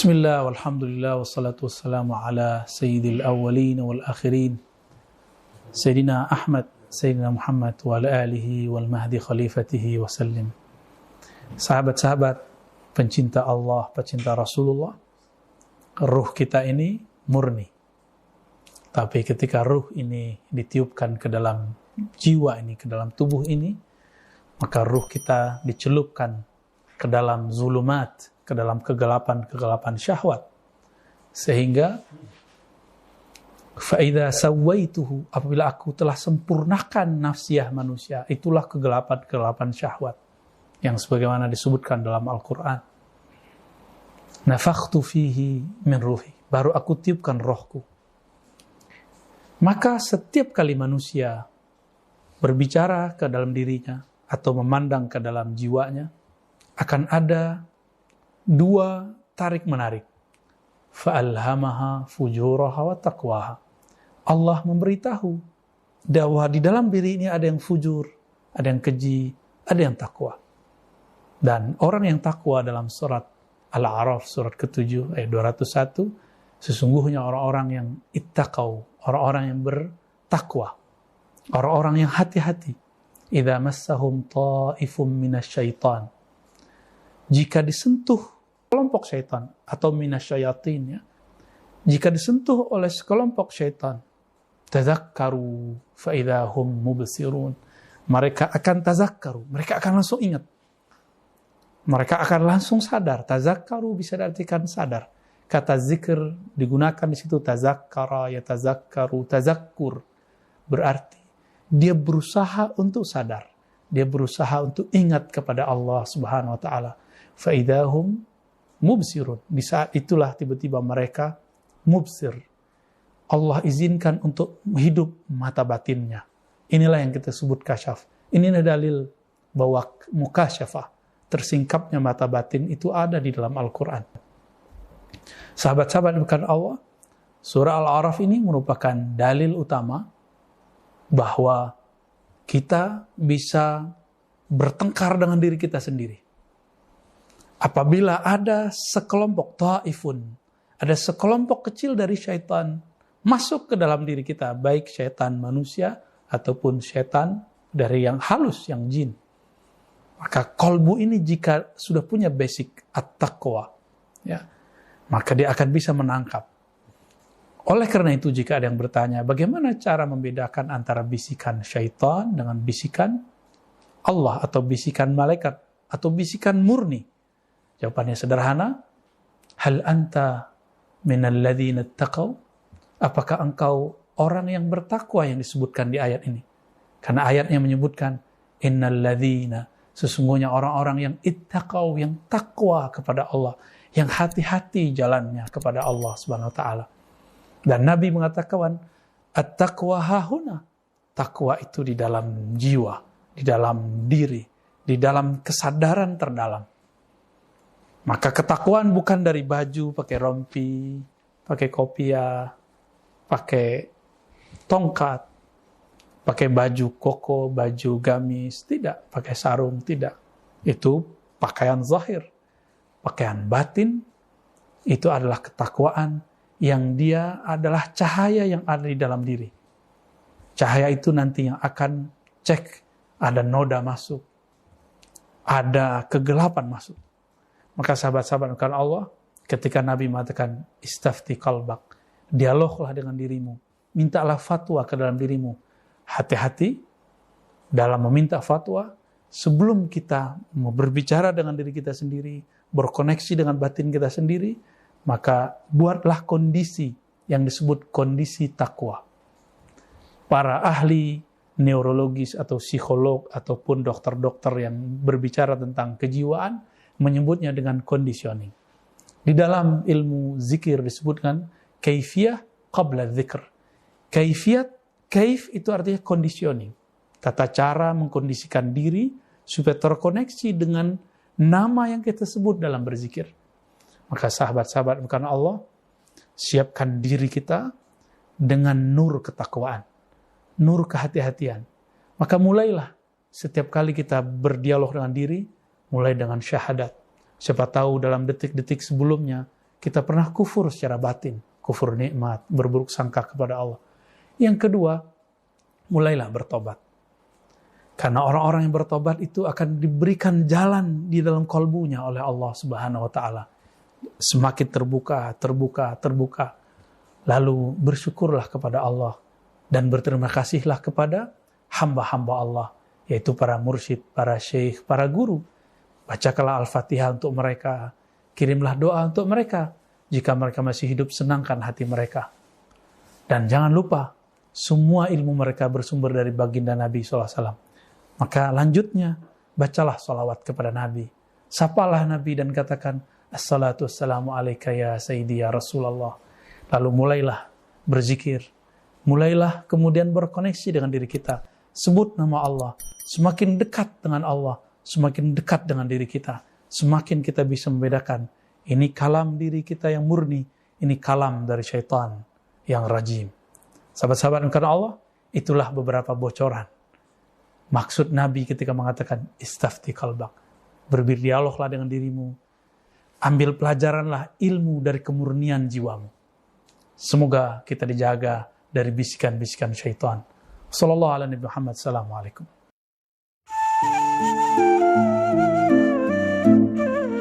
Bismillah, walhamdulillah, wassalatu wassalamu ala sayyidil awwalin wal akhirin Sayyidina Ahmad, Sayyidina Muhammad wa ala alihi wal mahdi khalifatihi wa sallim. Sahabat-sahabat, pencinta Allah, pencinta Rasulullah, ruh kita ini murni. Tapi ketika ruh ini ditiupkan ke dalam jiwa ini, ke dalam tubuh ini, maka ruh kita dicelupkan ke dalam zulumat, ke dalam kegelapan syahwat, sehingga faida sawaituhu, apabila aku telah sempurnakan nafsiyah manusia, itulah kegelapan syahwat yang sebagaimana disebutkan dalam Al-Quran. Nafakhtu fihi min ruhi, baru aku tiupkan rohku. Maka setiap kali manusia berbicara ke dalam dirinya atau memandang ke dalam jiwanya, akan ada dua tarik-menarik. Fa'alhamaha fujuraha wa taqwaha. Allah memberitahu bahwa di dalam diri ini ada yang fujur, ada yang keji, ada yang takwa. Dan orang yang takwa dalam surat Al-A'raf, surat ke-7, ayat 201, sesungguhnya orang-orang yang ittaqau, orang-orang yang bertakwa, orang-orang yang hati-hati. Idza massahum ta'ifum minasyaitan, jika disentuh kelompok syaitan atau minasyayatin, ya, jika disentuh oleh sekelompok syaitan, tazakkaru fa idza hum mubsirun, mereka akan tazakkaru, mereka akan langsung ingat, mereka akan langsung sadar. Tazakkaru bisa diartikan sadar. Kata zikir digunakan di situ, tazakkara, ya tazakkaru, tazakkur, berarti dia berusaha untuk sadar, dia berusaha untuk ingat kepada Allah Subhanahu wa taala. Faidahum mubsirun, di saat itulah tiba-tiba mereka mubsir. Allah izinkan untuk hidup mata batinnya. Inilah yang kita sebut kasyaf. Ini dalil bahwa mukasyafah, tersingkapnya mata batin, itu ada di dalam Al-Quran. Sahabat-sahabat bukan Allah, surah Al-A'raf ini merupakan dalil utama bahwa kita bisa bertengkar dengan diri kita sendiri. Apabila ada sekelompok ta'ifun, ada sekelompok kecil dari syaitan masuk ke dalam diri kita, baik syaitan manusia ataupun syaitan dari yang halus, yang jin. Maka kolbu ini jika sudah punya basic at-taqwa, ya, maka dia akan bisa menangkap. Oleh karena itu, jika ada yang bertanya, bagaimana cara membedakan antara bisikan syaitan dengan bisikan Allah atau bisikan malaikat atau bisikan murni? Jawabannya sederhana. Hal anta minal ladzina taqaw? Apakah engkau orang yang bertakwa yang disebutkan di ayat ini? Karena ayatnya menyebutkan innal ladzina, sesungguhnya orang-orang yang ittaqaw, yang takwa kepada Allah, yang hati-hati jalannya kepada Allah Subhanahu wa taala. Dan Nabi mengatakan at-taqwa hahuna, takwa itu di dalam jiwa, di dalam diri, di dalam kesadaran terdalam. Maka ketakwaan bukan dari baju, pakai rompi, pakai kopiah, pakai tongkat, pakai baju koko, baju gamis, tidak, pakai sarung, tidak. Itu pakaian zahir. Pakaian batin itu adalah ketakwaan yang dia adalah cahaya yang ada di dalam diri. Cahaya itu nanti yang akan cek ada noda masuk, ada kegelapan masuk. Maka sahabat-sahabat bukan Allah, ketika Nabi mengatakan istafti qalbak, dialoglah dengan dirimu, mintalah fatwa ke dalam dirimu. Hati-hati dalam meminta fatwa, sebelum kita mau berbicara dengan diri kita sendiri, berkoneksi dengan batin kita sendiri, maka buatlah kondisi yang disebut kondisi takwa. Para ahli neurologis atau psikolog ataupun dokter-dokter yang berbicara tentang kejiwaan menyebutnya dengan conditioning. Di dalam ilmu zikir disebutkan kaifiyah qabla dzikr. Kaif itu artinya conditioning. Tata cara mengkondisikan diri supaya terkoneksi dengan nama yang kita sebut dalam berzikir. Maka sahabat-sahabat bukan Allah, siapkan diri kita dengan nur ketakwaan, nur kehati-hatian. Maka mulailah setiap kali kita berdialog dengan diri, mulai dengan syahadat. Siapa tahu dalam detik-detik sebelumnya kita pernah kufur secara batin, kufur nikmat, berburuk sangka kepada Allah. Yang kedua, mulailah bertobat. Karena orang-orang yang bertobat itu akan diberikan jalan di dalam kalbunya oleh Allah Subhanahu wa taala. Semakin terbuka. Lalu bersyukurlah kepada Allah dan berterima kasihlah kepada hamba-hamba Allah, yaitu para mursyid, para syekh, para guru. Bacakanlah Al-Fatihah untuk mereka, kirimlah doa untuk mereka. Jika mereka masih hidup, senangkan hati mereka. Dan jangan lupa, semua ilmu mereka bersumber dari baginda Nabi SAW. Maka lanjutnya, bacalah salawat kepada Nabi. Sapalah Nabi dan katakan, Assalatu wassalamu alaika ya Sayyidi ya Rasulullah. Lalu mulailah berzikir. Mulailah kemudian berkoneksi dengan diri kita. Sebut nama Allah. Semakin dekat dengan Allah, semakin dekat dengan diri kita. Semakin kita bisa membedakan, ini kalam diri kita yang murni, ini kalam dari syaitan yang rajim. Sahabat-sahabat karena Allah, itulah beberapa bocoran. Maksud Nabi ketika mengatakan, istafti qalbak. Berdialoglah dengan dirimu. Ambil pelajaranlah ilmu dari kemurnian jiwamu. Semoga kita dijaga dari bisikan-bisikan syaitan. Sallallahu alaihi Muhammad. Assalamualaikum.